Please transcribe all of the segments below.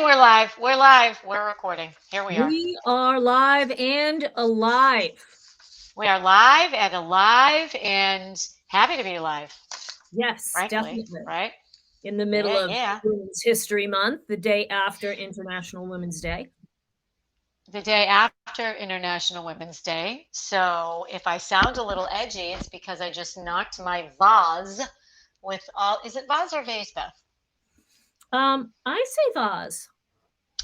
we're live. We're live. We're recording. Here we are. We are live and alive. We are live and alive and happy to be alive, Yes, frankly, definitely. right? In the middle Yeah, of yeah. Women's History Month, the day after International Women's Day. The day after International Women's Day. So if I sound a little edgy, it's because I just knocked my vase with all. Is it vase or vase, Beth? I say vase.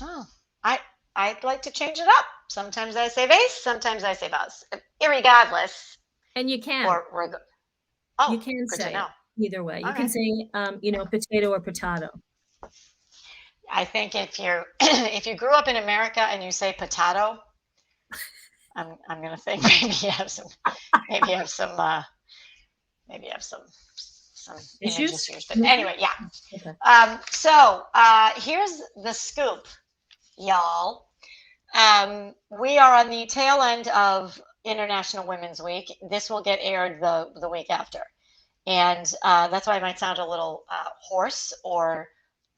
Oh, I I'd like to change it up. Sometimes I say vase, sometimes I say vase. Irregardless, And you can. or You oh, can good to say know. it either way. You can Okay. say, potato or potato. I think if you're if you grew up in America and you say potato, I'm gonna think maybe you have some maybe you have some image Issues? issues. But anyway, yeah. Okay. Here's the scoop, y'all. We are on the tail end of International Women's Week. This will get aired the week after, and that's why I might sound a little hoarse or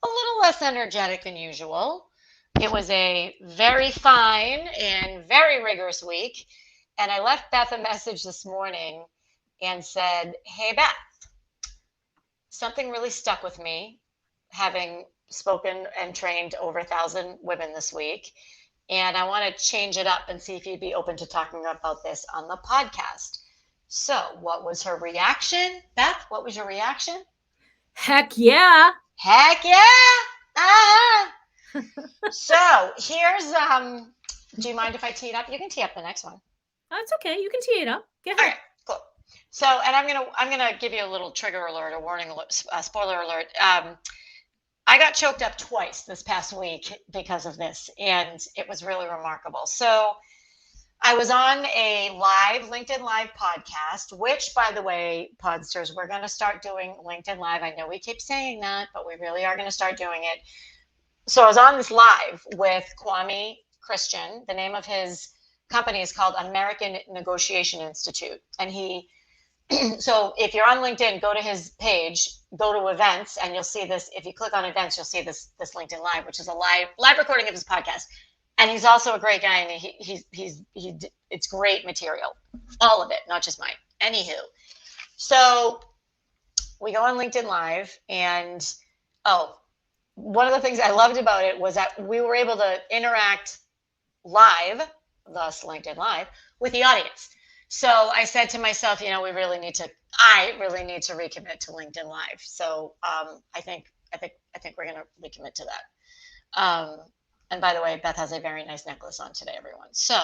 a little less energetic than usual. It was a very fine and very rigorous week. And I left Beth a message this morning and said, "Hey, Beth, something really stuck with me having spoken and trained over 1,000 women this week. And I want to change it up and see if you'd be open to talking about this on the podcast." So, what was her reaction? Beth, what was your reaction? Heck yeah. Heck yeah! Ah! So here's do you mind if I tee it up? You can tee up the next one. That's okay. You can tee it up. Go ahead. Okay, cool. So, and I'm gonna give you a little trigger alert, a warning alert, spoiler alert. I got choked up twice this past week because of this, and it was really remarkable. So I was on a live LinkedIn Live podcast, which, by the way, Podsters, we're going to start doing LinkedIn Live. I know we keep saying that, but we really are going to start doing it. So I was on this live with Kwame Christian. The name of his company is called American Negotiation Institute. And so if you're on LinkedIn, go to his page, go to events, and you'll see this. If you click on events, you'll see this LinkedIn Live, which is a live recording of his podcast. And he's also a great guy, and it's great material, all of it, not just mine. Anywho, so we go on LinkedIn Live, and one of the things I loved about it was that we were able to interact live, thus LinkedIn Live, with the audience. So I said to myself, I really need to recommit to LinkedIn Live. So I think we're going to recommit to that. And by the way, Beth has a very nice necklace on today, everyone. So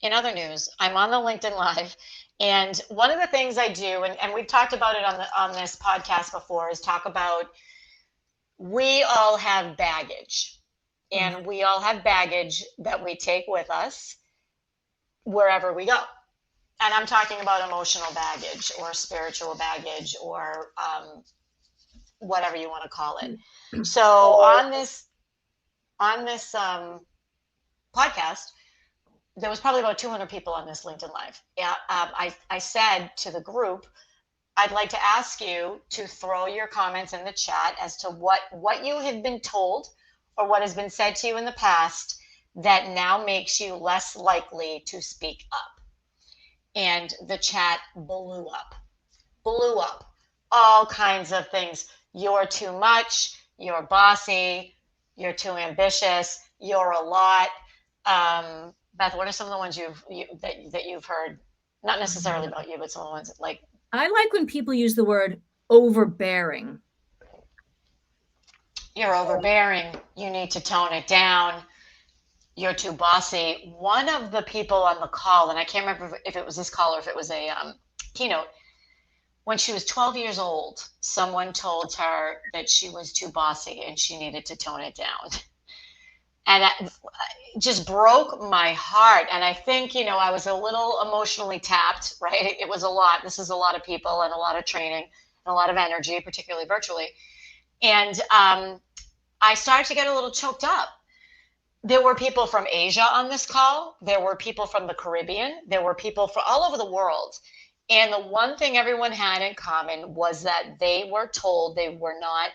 in other news, I'm on the LinkedIn Live, and one of the things I do, and we've talked about it on this podcast before, is talk about we all have baggage, and we all have baggage that we take with us wherever we go. And I'm talking about emotional baggage or spiritual baggage or whatever you want to call it. So on this podcast, there was probably about 200 people on this LinkedIn Live. Yeah, I said to the group, I'd like to ask you to throw your comments in the chat as to what you have been told or what has been said to you in the past that now makes you less likely to speak up. And the chat blew up. All kinds of things. You're too much. You're bossy. You're too ambitious. You're a lot. Beth, what are some of the ones that you've heard? Not necessarily about you, but some of the ones like. I like when people use the word overbearing. You're overbearing. You need to tone it down. You're too bossy. One of the people on the call, and I can't remember if it was this call or if it was a keynote, when she was 12 years old, someone told her that she was too bossy and she needed to tone it down. And it just broke my heart. And I think, I was a little emotionally tapped, right? It was a lot. This is a lot of people and a lot of training and a lot of energy, particularly virtually. And I started to get a little choked up. There were people from Asia on this call. There were people from the Caribbean. There were people from all over the world. And the one thing everyone had in common was that they were told they were not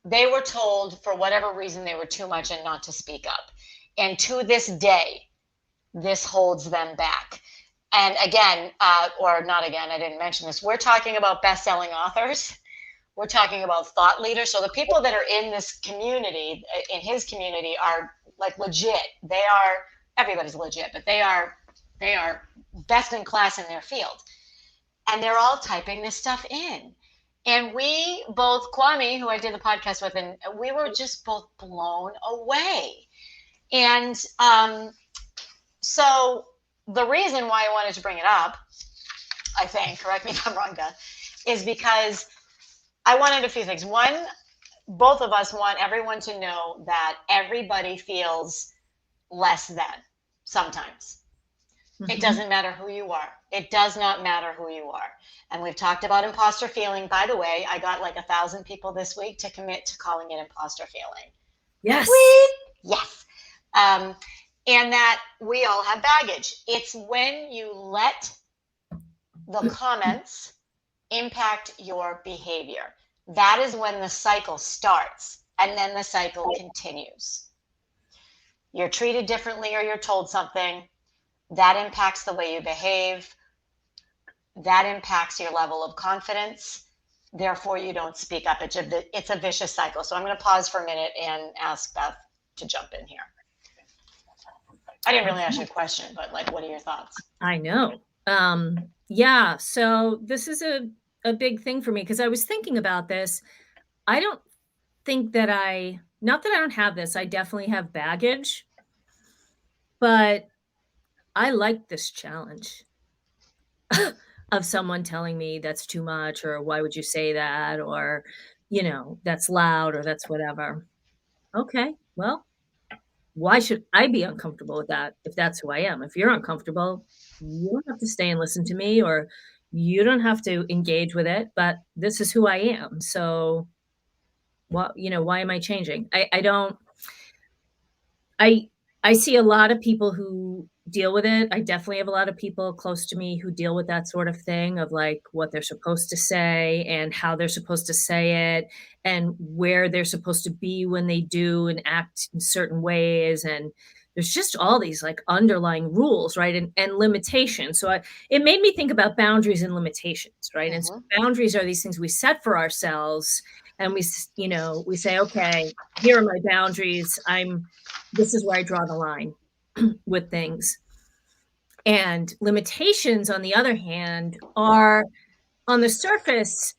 they were told for whatever reason they were too much and not to speak up. And to this day, this holds them back. And again, or not again, I didn't mention this. We're talking about best-selling authors. We're talking about thought leaders. So the people that are in this community, in his community, are like legit. They are, everybody's legit, but they are best in class in their field. And they're all typing this stuff in. And we both, Kwame, who I did the podcast with, and we were just both blown away. And so the reason why I wanted to bring it up, I think, correct me if I'm wrong, Beth, is because I wanted a few things. One, both of us want everyone to know that everybody feels less than sometimes. Mm-hmm. It doesn't matter who you are. It does not matter who you are. And we've talked about imposter feeling. By the way, I got like 1,000 people this week to commit to calling it imposter feeling. Yes. Yes. And that we all have baggage. It's when you let the comments impact your behavior. That is when the cycle starts, and then the cycle continues. You're treated differently or you're told something. That impacts the way you behave. That impacts your level of confidence. Therefore, you don't speak up. It's a vicious cycle. So I'm going to pause for a minute and ask Beth to jump in here. I didn't really ask you a question, but like, what are your thoughts? I know. Yeah. So this is a big thing for me because I was thinking about this. I don't think that not that I don't have this, I definitely have baggage, but I like this challenge of someone telling me that's too much, or why would you say that? Or, that's loud, or that's whatever. Okay. Well, why should I be uncomfortable with that if that's who I am? If you're uncomfortable, you don't have to stay and listen to me, or you don't have to engage with it, but this is who I am. So why am I changing? I see a lot of people who deal with it. I definitely have a lot of people close to me who deal with that sort of thing of like what they're supposed to say and how they're supposed to say it and where they're supposed to be when they do and act in certain ways. And there's just all these like underlying rules, right? And limitations. So it made me think about boundaries and limitations, right? Mm-hmm. And so boundaries are these things we set for ourselves, and we say, okay, here are my boundaries. This is where I draw the line with things. And limitations, on the other hand, are on the surface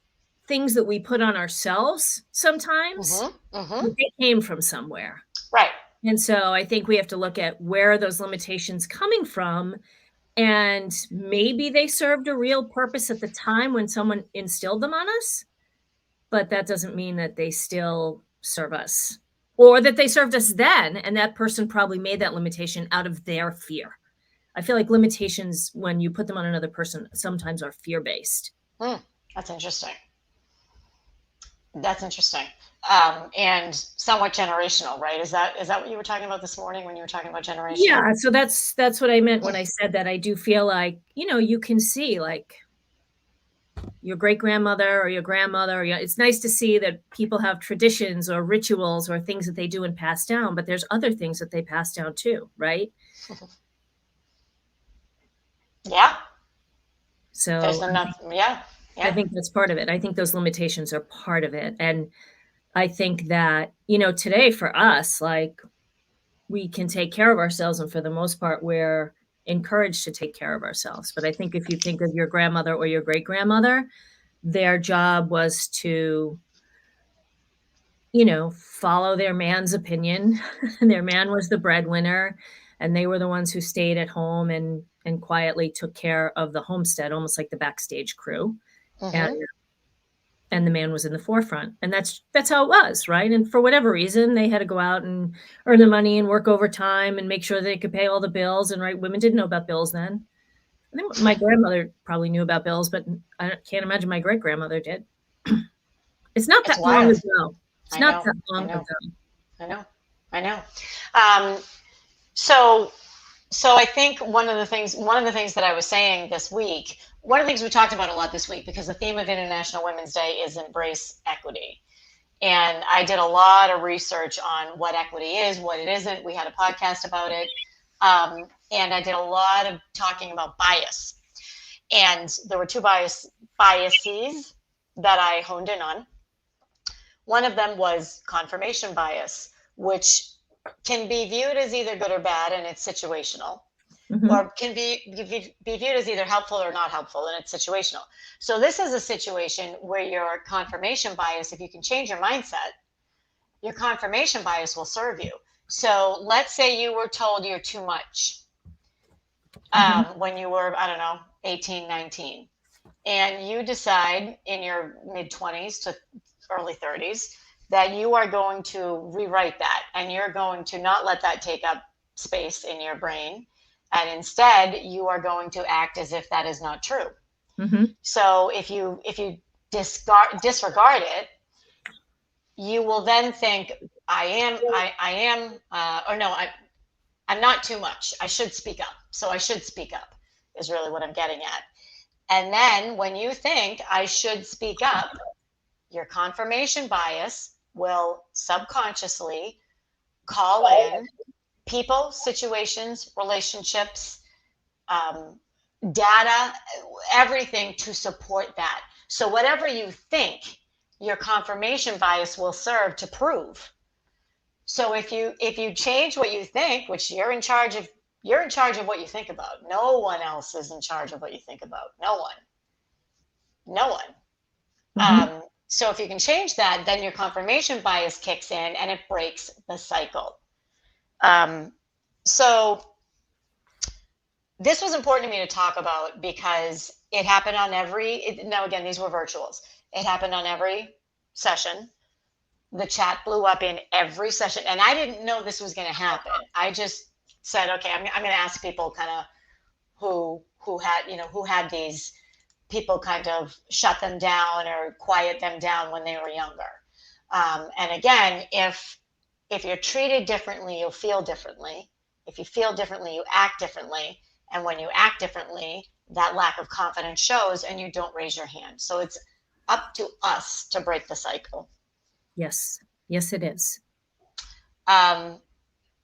things that we put on ourselves sometimes. Mm-hmm. Mm-hmm. They came from somewhere. Right. And so I think we have to look at where are those limitations coming from. And maybe they served a real purpose at the time when someone instilled them on us, but that doesn't mean that they still serve us. Or that they served us then, and that person probably made that limitation out of their fear. I feel like limitations, when you put them on another person, sometimes are fear-based. That's interesting. And somewhat generational, right? Is that what you were talking about this morning when you were talking about generation? Yeah, so that's what I meant when I said that. I do feel like, you can see like your great-grandmother or your grandmother. It's nice to see that people have traditions or rituals or things that they do and pass down, but there's other things that they pass down too, right? Yeah. So yeah. I think that's part of it. I think those limitations are part of it. And I think that, today for us, like we can take care of ourselves. And for the most part, we're encouraged to take care of ourselves. But I think if you think of your grandmother or your great-grandmother, their job was to, follow their man's opinion. Their man was the breadwinner, and they were the ones who stayed at home and quietly took care of the homestead, almost like the backstage crew. Mm-hmm. And the man was in the forefront. And that's how it was, right? And for whatever reason, they had to go out and earn the money and work overtime and make sure they could pay all the bills. And right, women didn't know about bills then. I think my grandmother probably knew about bills, but I can't imagine my great-grandmother did. It's not that long ago. It's not that long ago. I know. So I think one of the things that I was saying this week, one of the things we talked about a lot this week, because the theme of International Women's Day is embrace equity. And I did a lot of research on what equity is, what it isn't. We had a podcast about it. And I did a lot of talking about bias. And there were two biases that I honed in on. One of them was confirmation bias, which can be viewed as either good or bad, and it's situational, Mhm. or can be viewed as either helpful or not helpful, and it's situational. So this is a situation where your confirmation bias, if you can change your mindset, your confirmation bias will serve you. So let's say you were told you're too much Mhm. when you were, I don't know, 18, 19, and you decide in your mid 20s to early 30s that you are going to rewrite that, and you're going to not let that take up space in your brain, and instead you are going to act as if that is not true. Mhm. So if you disregard it, you will then think, I am, or no, I'm not too much. I should speak up. So I should speak up is really what I'm getting at. And then when you think I should speak up, your confirmation bias will subconsciously call in people, situations, relationships, um, data, everything to support that. So whatever you think, your confirmation bias will serve to prove. So if you change what you think, which you're in charge of what you think about. No one else is in charge of what you think about. No one. No one. Mhm. So if you can change that, then your confirmation bias kicks in and it breaks the cycle. Um, so this was important to me to talk about because it happened on now again, these were virtuals. It happened on every session. The chat blew up in every session, and I didn't know this was going to happen. I just said, okay, I'm going to ask people kind of who had these people kind of shut them down or quiet them down when they were younger. And again, if you're treated differently, you'll feel differently. If you feel differently, you act differently. And when you act differently, that lack of confidence shows and you don't raise your hand. So it's up to us to break the cycle. Yes. Yes, it is. Um,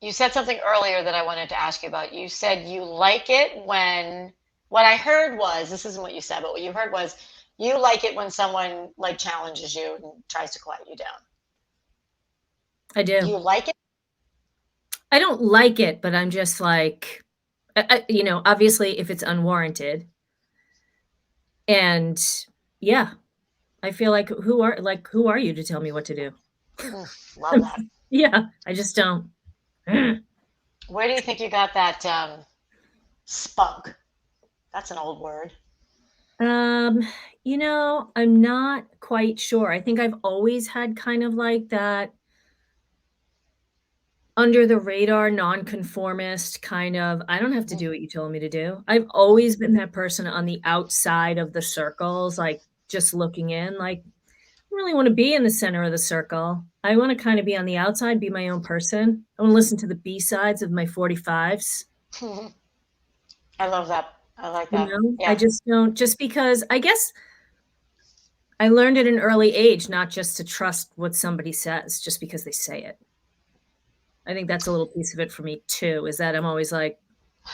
you said something earlier that I wanted to ask you about. You said you like it when, what I heard was, this isn't what you said, but what you heard was you like it when someone like challenges you and tries to quiet you down. I Do do. you like it? I don't like it, but I'm just like, obviously, if it's unwarranted, and yeah, I feel like who are you to tell me what to do? Love that. Yeah, I just don't. Where do you think you got that spunk? That's an old word. Um, I'm not quite sure. I think I've always had kind of like that under the radar, nonconformist kind of, I don't have to do what you told me to do. I've always been that person on the outside of the circles, like, just looking in, like, I don't really wanna be in the center of the circle. I wanna kinda be on the outside, be my own person. I wanna listen to the B-sides of my 45s, I love that. I like that. I Yeah. just don't, just because I guess I learned at an early age not just to trust what somebody says just because they say it. I think that's a little piece of it for me too, is that I'm always like,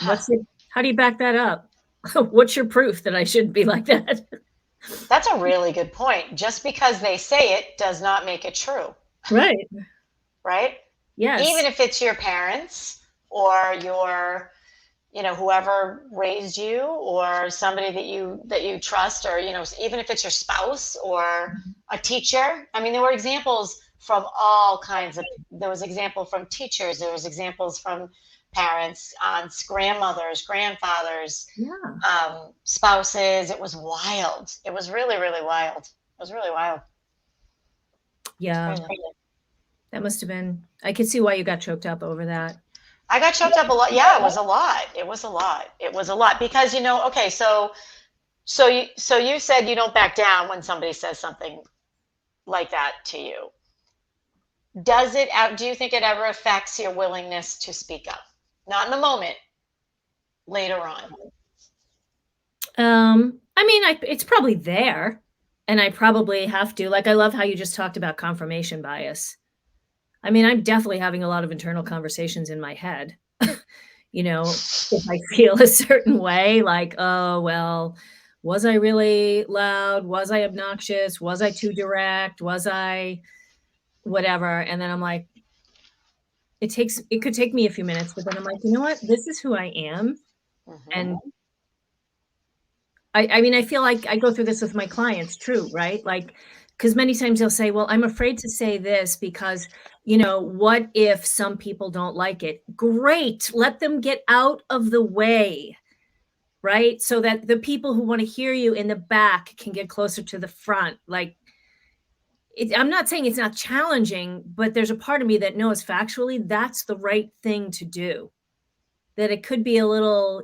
"What's your how do you back that up? What's your proof that I shouldn't be like that?" That's a really good point. Just because they say it does not make it true, Right. right? Even Yes. if it's your parents or your, whoever raised you or somebody that you trust, or even if it's your spouse or a teacher. I mean, there were examples from all kinds of, there was example from teachers, there was examples from parents, aunts, grandmothers, grandfathers, Yeah. spouses. It was wild. It was really, really wild. It was really wild. It's Yeah. crazy. That must have been, I could see why you got choked up over that. I got choked up a lot. Yeah, it was a lot. It was a lot. It was a lot because okay, so you said you don't back down when somebody says something like that to you. Do you think it ever affects your willingness to speak up? Not in the moment, later on. I mean, it's probably there. And I probably have to like, I love how you just talked about confirmation bias. I mean, I'm definitely having a lot of internal conversations in my head. You know, if I feel a certain way, like, "Oh, well, was I really loud? Was I obnoxious? Was I too direct? Was I whatever?" And then I'm like, it could take me a few minutes, but then I'm like, "You know what? This is who I am." Hmm. And I mean, I feel like I go through this with my clients, true, right? Like, because many times they'll say, "Well, I'm afraid to say this because, what if some people don't like it?" Great, let them get out of the way, right? So that the people who wanna hear you in the back can get closer to the front. Like, I'm not saying it's not challenging, but there's a part of me that knows factually that's the right thing to do. That it could be a little,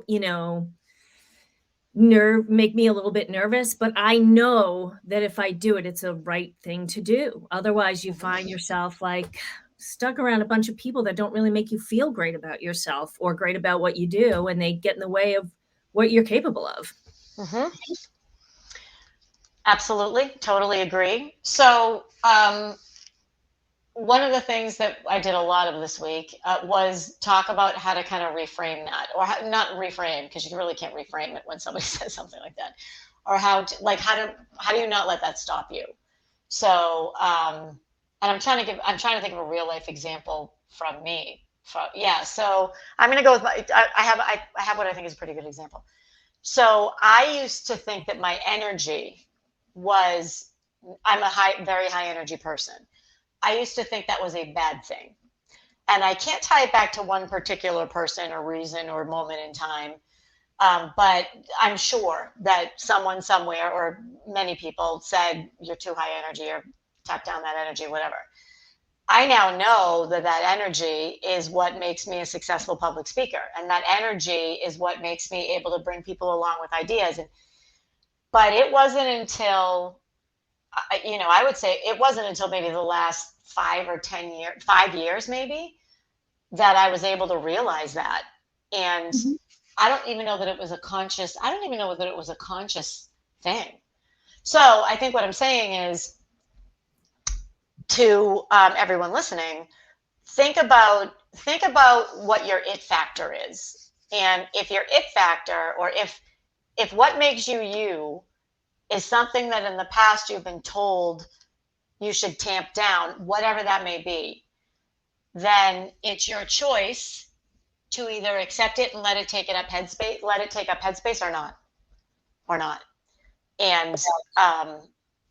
make me a little bit nervous, but I know that if I do it, it's a right thing to do. Otherwise, you find yourself, like, stuck around a bunch of people that don't really make you feel great about yourself or great about what you do, and they get in the way of what you're capable of. Hmm. Absolutely, totally agree. So, one of the things that I did a lot of this week was talk about how to kind of reframe that, or not reframe, because you really can't reframe it when somebody says something like that, or how do you not let that stop you? So, and I'm trying to think of a real life example from me. Yeah, so I'm going to go with I have what I think is a pretty good example. So I used to think that my energy was, I'm a very high energy person. I used to think that was a bad thing. And I can't tie it back to one particular person or reason or moment in time. But I'm sure that someone somewhere or many people said, you're too high energy or tap down that energy, whatever. I now know that that energy is what makes me a successful public speaker. And that energy is what makes me able to bring people along with ideas. But it wasn't until, I would say it wasn't until maybe the last 5 or 10 years, 5 years maybe, that I was able to realize that. And Mhm. I don't even know that it was a conscious thing. So I think what I'm saying is to everyone listening, think about what your it factor is. And if your it factor, or if what makes you you is something that in the past you've been told you should tamp down, whatever that may be, then it's your choice to either accept it and let it take up headspace, or not. And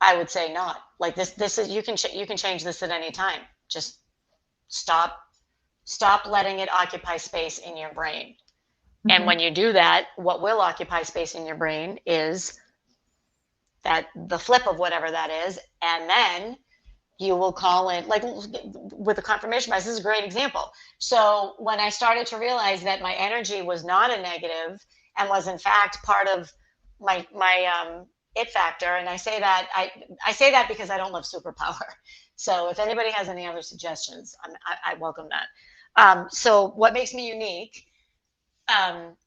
I would say not. Like this is you can change this at any time. Just stop stop letting it occupy space in your brain. And Mhm. when you do that, what will occupy space in your brain is that the flip of whatever that is, and then you will call in, like with the confirmation bias. This is a great example. So when I started to realize that my energy was not a negative and was in fact part of my it factor, and I say that because I don't love superpower. So if anybody has any other suggestions, I welcome that. So what makes me unique? Um,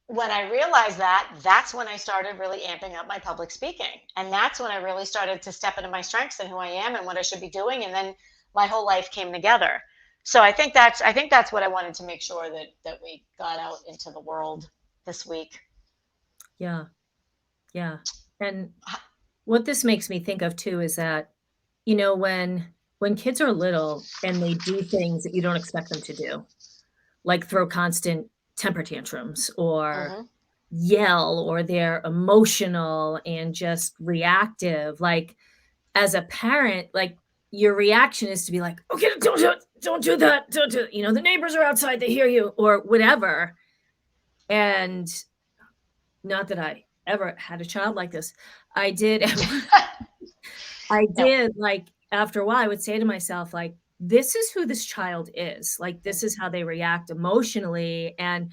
when I realized that, that's when I started really amping up my public speaking. And that's when I really started to step into my strengths and who I am and what I should be doing. And then my whole life came together. So I think that's what I wanted to make sure that we got out into the world this week. Yeah, yeah. And what this makes me think of too is that, when kids are little and they do things that you don't expect them to do, like throw constant temper tantrums or Hmm. yell or they're emotional and just reactive, like, as a parent, like, your reaction is to be like, "Okay, don't do it. Don't do that. Don't do it. The neighbors are outside, they hear you," or whatever, and not that I ever had a child like this. I did I No. did, like, after a while, I would say to myself, like, "This is who this child is, like, this is how they react emotionally," and,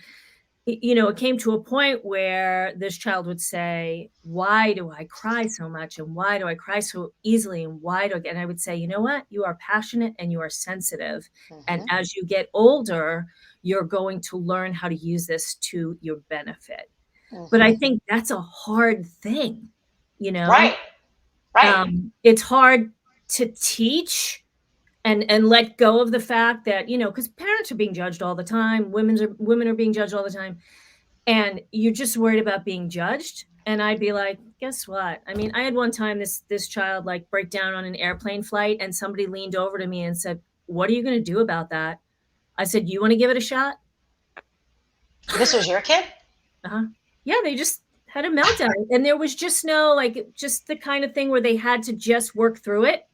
it came to a point where this child would say, "Why do I cry so much, and why do I cry so easily, and why do I" and I would say, "You know what? You are passionate and you are sensitive, and Hmm. as you get older, you're going to learn how to use this to your benefit." But I Hmm. think that's a hard thing, you know? Right. Right. It's hard to teach and let go of the fact that, because parents are being judged all the time, women are being judged all the time, and you're just worried about being judged. And I'd be like, guess what? I mean, I had one time this child like break down on an airplane flight, and somebody leaned over to me and said, "What are you going to do about that?" I said, "You want to give it a shot?" This was your kid? Uh-huh. Yeah, they just had a meltdown, and there was just no like just the kind of thing where they had to just work through it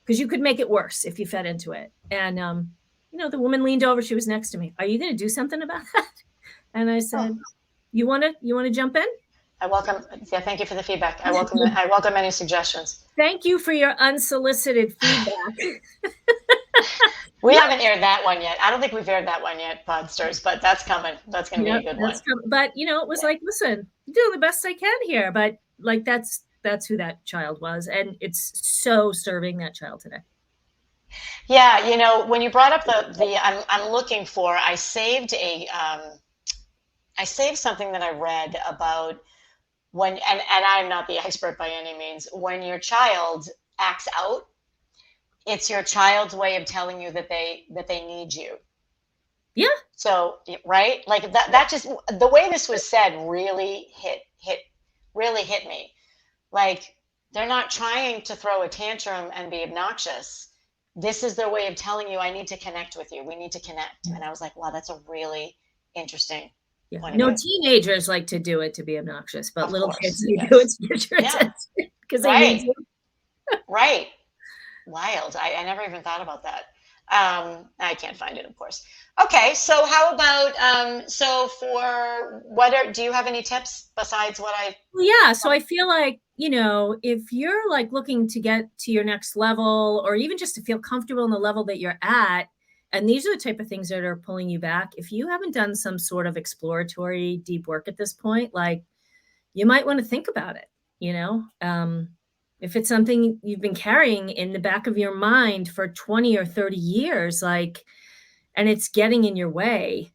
because you could make it worse if you fed into it. And the woman leaned over. She was next to me. Are you going to do something about that? And I Oh, said, you want to jump in? I welcome. Yeah, thank you for the feedback. I welcome any suggestions. Thank you for your unsolicited feedback. We Yeah, haven't aired that one yet. I don't think we've aired that one yet, Podsters, but that's coming. That's going to be yeah, a good one. but it was Yeah. like, listen, I'm doing the best I can here, but like that's who that child was, and it's so serving that child today. Yeah, when you brought up the I'm looking for, I saved something that I read about and I'm not the expert by any means. When your child acts out, it's your child's way of telling you that they need you. Yeah, So, right? Like that just the way this was said really really hit me. Like they're not trying to throw a tantrum and be obnoxious. This is their way of telling you, I need to connect with you. We need to connect. And I was like, wow, that's a really interesting yeah. point of No, view. teenagers like to do it to be obnoxious, but Of little kids course. they do it Yes. to get your Yeah. attention because they need Right. you. Right. Wild. I never even thought about that. I can't find it, of course. Okay, so how about so for do you have any tips besides what I Well, yeah, so I feel like, if you're like looking to get to your next level or even just to feel comfortable in the level that you're at, and these are the type of things that are pulling you back, if you haven't done some sort of exploratory deep work at this point, like you might want to think about it, you know? If it's something you've been carrying in the back of your mind for 20 or 30 years, like, and it's getting in your way,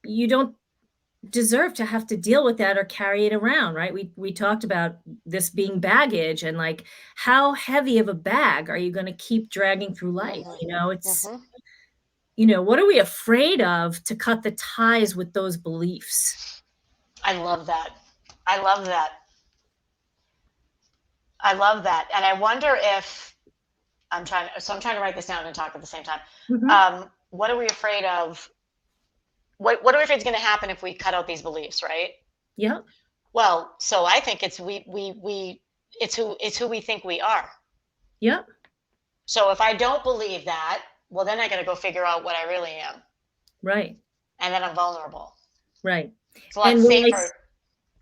you don't deserve to have to deal with that or carry it around, right? We talked about this being baggage and like how heavy of a bag are you going to keep dragging through life? hmm It's hmm what are we afraid of to cut the ties with those beliefs? I love that. I love that. I love that. And I wonder if I'm trying to write this down and talk at the same time. Mhm. What are we afraid of? What are we afraid is going to happen if we cut out these beliefs, right? Yep. Well, so I think it's who we think we are. Yep. So if I don't believe that, well, then I got to go figure out what I really am, Right. and then I'm vulnerable. Right. It's a lot And safer.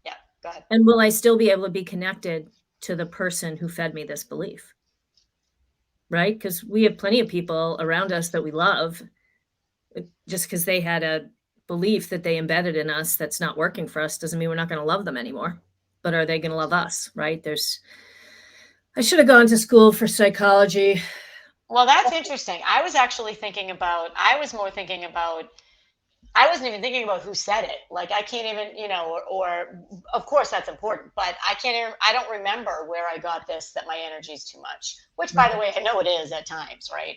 Yeah, go ahead. will I still be able to be connected to the person who fed me this belief? Right? Because we have plenty of people around us that we love. Just because they had a belief that they embedded in us that's not working for us doesn't mean we're not gonna love them anymore. But are they gonna love us, right? I should have gone to school for psychology. Well, that's interesting. I was more thinking about, I wasn't even thinking about who said it. Like I can't even, or of course that's important, but I don't remember where I got this, that my energy is too much, which by the Right. way, I know it is at times, right?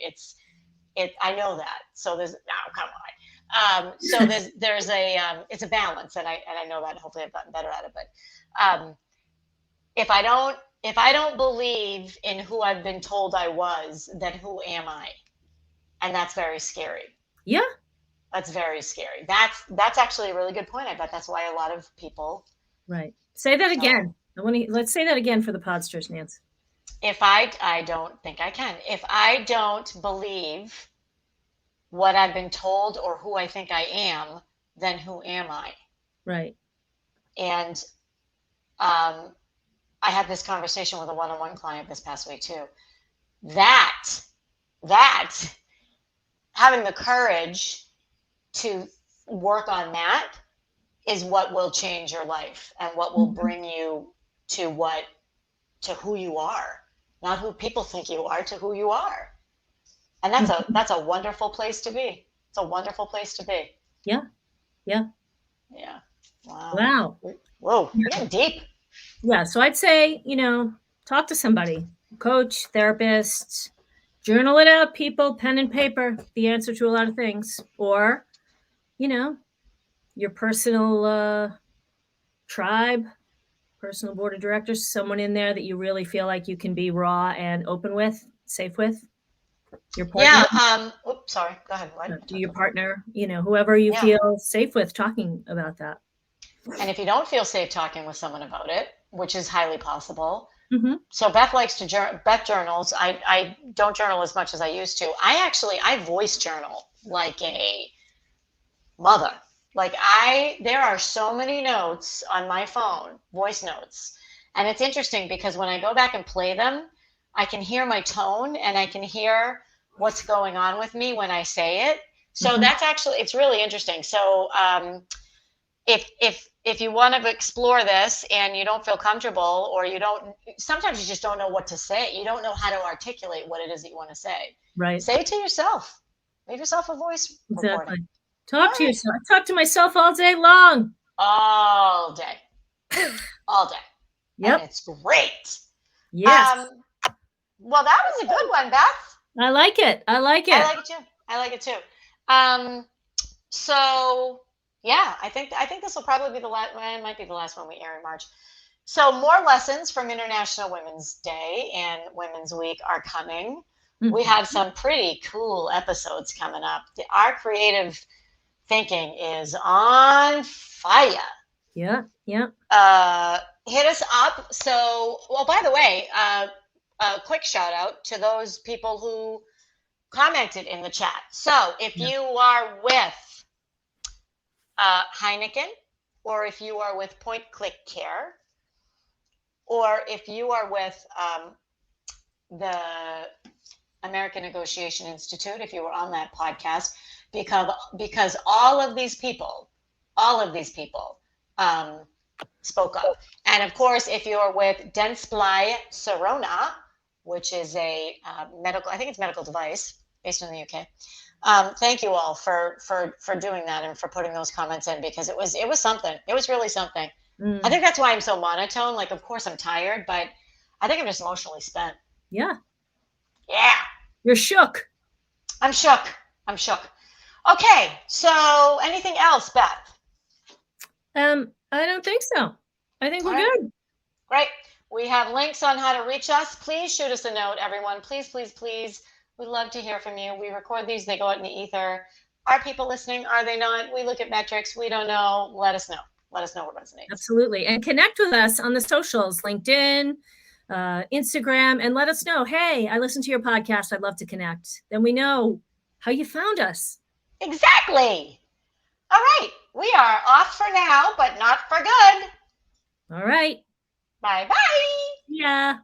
I know that. So come on. So it's a balance, and I know that. Hopefully, I've gotten better at it. But if I don't believe in who I've been told I was, then who am I? And that's very scary. Yeah, That's very scary. That's actually a really good point. I bet that's why a lot of people right. Say that don't. again. Let's say that again for the podsters, Nance. If I don't think I can. If I don't believe what I've been told or who I think I am, then who am I? Right. And um, I had this conversation with a one-on-one client this past week too. That that having the courage to work on that is what will change your life and what will Mhm. bring you to who you are, not who people think you are, to who you are. And that's a Mhm. that's a wonderful place to be. It's a wonderful place to be. Yeah, yeah. Yeah. Wow. Wow. Whoa, Yeah. we're getting deep. Yeah, so I'd say, Talk to somebody, coach, therapist, journal it out, people, pen and paper, the answer to a lot of things. Or, you know, your personal tribe, personal board of directors, someone in there that you really feel like you can be raw and open with, safe with, your partner, Yeah. Oops, sorry. Go ahead. What? your partner, whoever you Yeah. feel safe with talking about that. And if you don't feel safe talking with someone about it, which is highly possible, Mm-hmm. so Beth likes to Beth journals. I don't journal as much as I used to. I voice journal like a mother. There are so many notes on my phone, voice notes. And it's interesting because when I go back and play them, I can hear my tone and I can hear what's going on with me when I say it. So Mm-hmm. it's really interesting. So if you want to explore this and you don't feel comfortable, or sometimes you just don't know what to say. You don't know how to articulate what it is that you want to Right. say it to yourself. Leave yourself a voice recording. Exactly. Talk to All right. yourself. I talk to myself all day long. All day, all day, and Yep. it's great. Yes. um well, that was a good one, Beth. I like it. I like I it. like it too. I like it too. um so yeah, I think this will probably be the last. Well, it might be the last one we air in March. So more lessons from International Women's Day and Women's Week are coming. We Mhm. have some pretty cool episodes coming up. Our creative thinking is on fire. Yeah. Yeah. Hit us up. So, well, by the way, a quick shout out to those people who commented in the chat. So, if Yeah. you are with Heineken, or if you are with Point Click Care, or if you are with the American Negotiation Institute, if you were on that podcast, because all of these people um, spoke up. And of course, if you're with Dentsply Sirona, which is a I think it's medical device based in the UK. Thank you all for doing that and for putting those comments in, because it was something. It was really something. I Mm. think that's why I'm so monotone. Like, of course, I'm tired, but I think I'm just emotionally spent. Yeah. Yeah, You're shook. I'm shook. I'm shook. Okay, so anything else, Beth? I don't think so. I think All we're right. good. Great. We have links on how to reach us. Please shoot us a note, everyone. Please, please, please. We'd love to hear from you. We record these, they go out in the ether. Are people listening? Are they not? We look at metrics. We don't know. Let us know. Let us know what resonates. Absolutely. And connect with us on the socials, LinkedIn, Instagram, and let us know, hey, I listened to your podcast. I'd love to connect. Then we know how you found us. Exactly. All right. We are off for now, but not for good. All right. Bye bye. Yeah.